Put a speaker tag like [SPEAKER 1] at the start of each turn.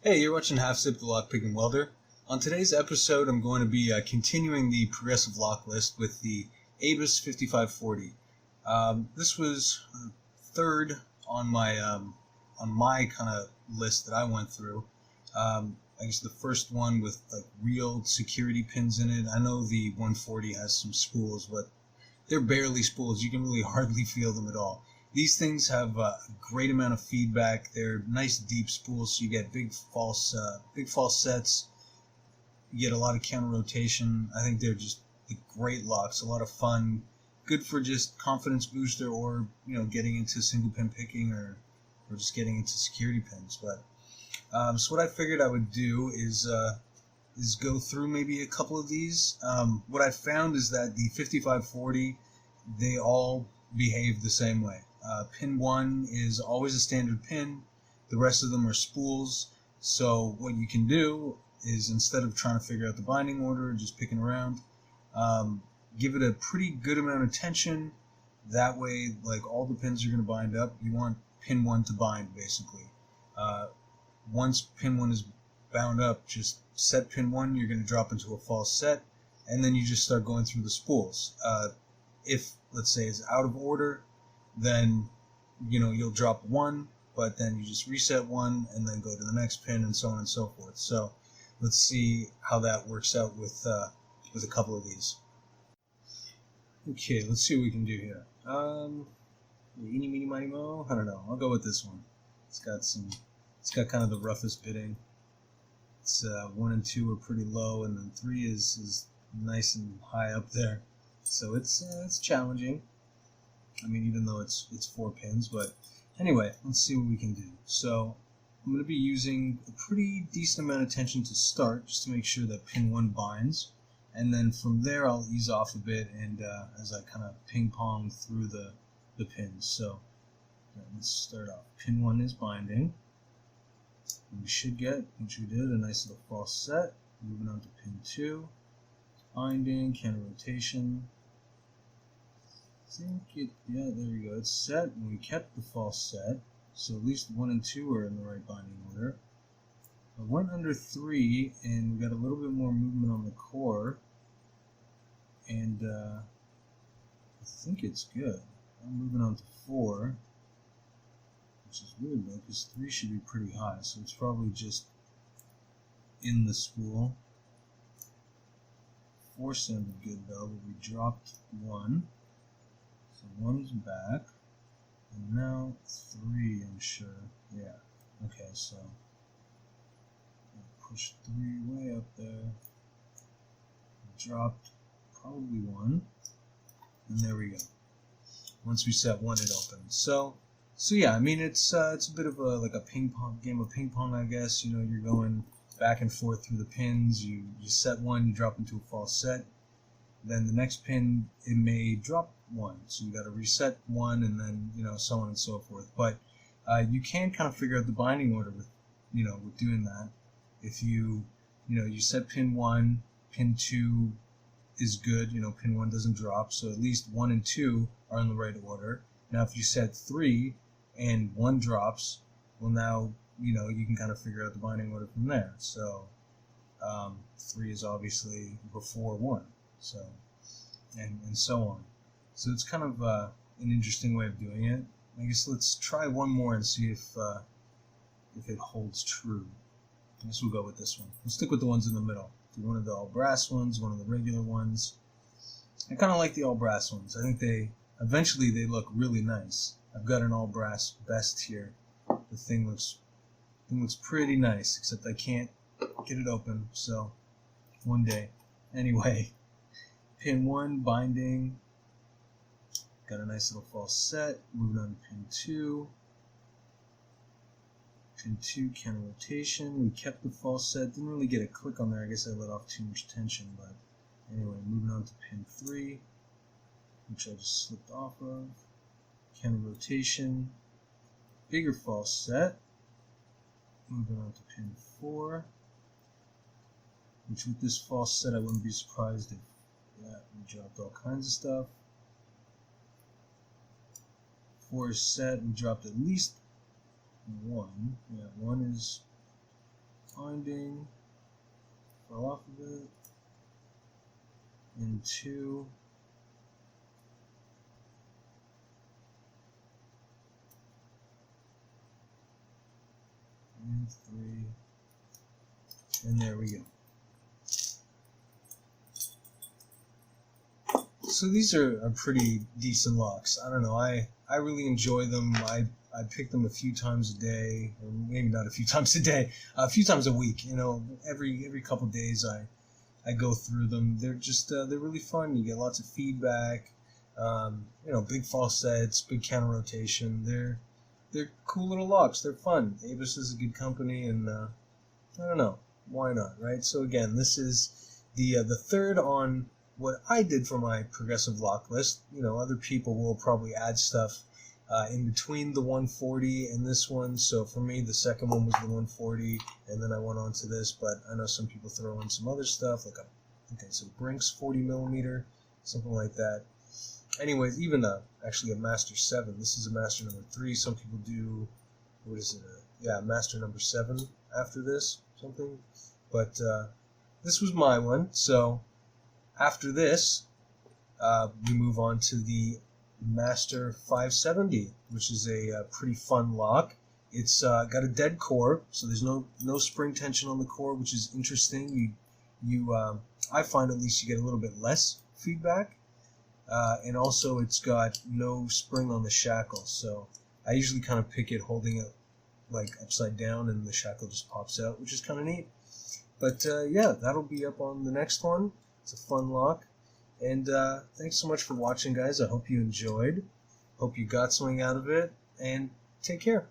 [SPEAKER 1] Hey, you're watching Half Sip the Lockpicking Welder. On today's episode, I'm going to be continuing the progressive lock list with the Abus 5540. This was third on my kind of list that I went through. I guess the first one with like real security pins in it. I know the 140 has some spools, but they're barely spools. You can really hardly feel them at all. These things have a great amount of feedback. They're nice deep spools, so you get big false sets. You get a lot of counter rotation. I think they're just great locks. A lot of fun. Good for just confidence booster, or getting into single pin picking, or just getting into security pins. But so what I figured I would do is go through maybe a couple of these. What I found is that the 5540, they all behave the same way. Pin 1 is always a standard pin. The rest of them are spools. So what you can do is, instead of trying to figure out the binding order, just picking around, give it a pretty good amount of tension. That way, like, all the pins are going to bind up. You want pin 1 to bind, basically. Once pin 1 is bound up, just set pin 1, you're going to drop into a false set, and then you just start going through the spools. If, let's say, it's out of order, then you'll drop 1, but then you just reset 1 and then go to the next pin, and so on and so forth. So let's see how that works out with a couple of these. Okay, let's see what we can do here. Eeny, meeny, miny, mo. I don't know. I'll go with this one. It's got kind of the roughest bitting. It's 1 and 2 are pretty low, and then 3 is nice and high up there. So it's challenging. I mean, even though it's 4 pins, but anyway, let's see what we can do. So I'm going to be using a pretty decent amount of tension to start, just to make sure that pin 1 binds, and then from there I'll ease off a bit, and as I kind of ping pong through the pins. So let's start off. Pin 1 is binding. We should get, which we did, a nice little false set. Moving on to pin 2, binding, counter rotation. Yeah, there we go. It's set, and we kept the false set, so at least 1 and 2 are in the right binding order. I went under 3, and we got a little bit more movement on the core, and I think it's good. I'm moving on to 4, which is weird though, because 3 should be pretty high, so it's probably just in the spool. 4 sounded good though, but we dropped 1. So 1's back, and now 3, I'm sure. Yeah, okay, so I'll push 3 way up there. Dropped probably 1, and there we go. Once we set 1, it opens. So yeah, I mean, it's a bit of a ping pong game of ping pong, I guess. You're going back and forth through the pins. You set 1, you drop into a false set. Then the next pin, it may drop 1, so you got to reset 1, and then so on and so forth. But you can kind of figure out the binding order with doing that. If you set pin 1, pin 2 is good. Pin 1 doesn't drop, so at least 1 and 2 are in the right order. Now, if you set 3 and 1 drops, well, now you can kind of figure out the binding order from there. So 3 is obviously before 1. So and so on. So it's kind of an interesting way of doing it. I guess let's try one more and see if it holds true. I guess we'll go with this one. We'll stick with the ones in the middle. Do one of the all brass ones, one of the regular ones. I kind of like the all brass ones. I think they look really nice. I've got an all brass vest here. The thing looks pretty nice, except I can't get it open. So one day. Anyway. Pin 1, binding, got a nice little false set. Moving on to pin 2. Pin 2, counter rotation. We kept the false set. Didn't really get a click on there. I guess I let off too much tension. But anyway, moving on to pin 3, which I just slipped off of. Counter rotation. Bigger false set. Moving on to pin 4, which with this false set, I wouldn't be surprised if we dropped all kinds of stuff. 4 is set. We dropped at least 1. Yeah, 1 is finding. Fell off of it. Into. And 3. And there we go. So these are pretty decent locks. I don't know. I really enjoy them. I pick them a few times a day, or maybe not a few times a day, a few times a week. You know, every couple of days I go through them. They're just they're really fun. You get lots of feedback. You know, big falsets, big counter rotation. They're cool little locks. They're fun. Abus is a good company, and I don't know, why not, right? So again, this is the third on what I did for my progressive lock list. You know, other people will probably add stuff in between the 140 and this one. So for me, the second one was the 140, and then I went on to this. But I know some people throw in some other stuff, like some Brinks 40 millimeter, something like that. Anyways, even actually a Master 7. This is a Master number 3. Some people do, what is it? Yeah, Master number 7 after this, something. But this was my one. So after this, we move on to the Master 570, which is a pretty fun lock. It's got a dead core, so there's no spring tension on the core, which is interesting. I find at least you get a little bit less feedback. And also it's got no spring on the shackle, so I usually kind of pick it holding it like upside down, and the shackle just pops out, which is kind of neat. But yeah, that'll be up on the next one. It's a fun lock. And thanks so much for watching, guys. I hope you enjoyed. Hope you got something out of it, and take care.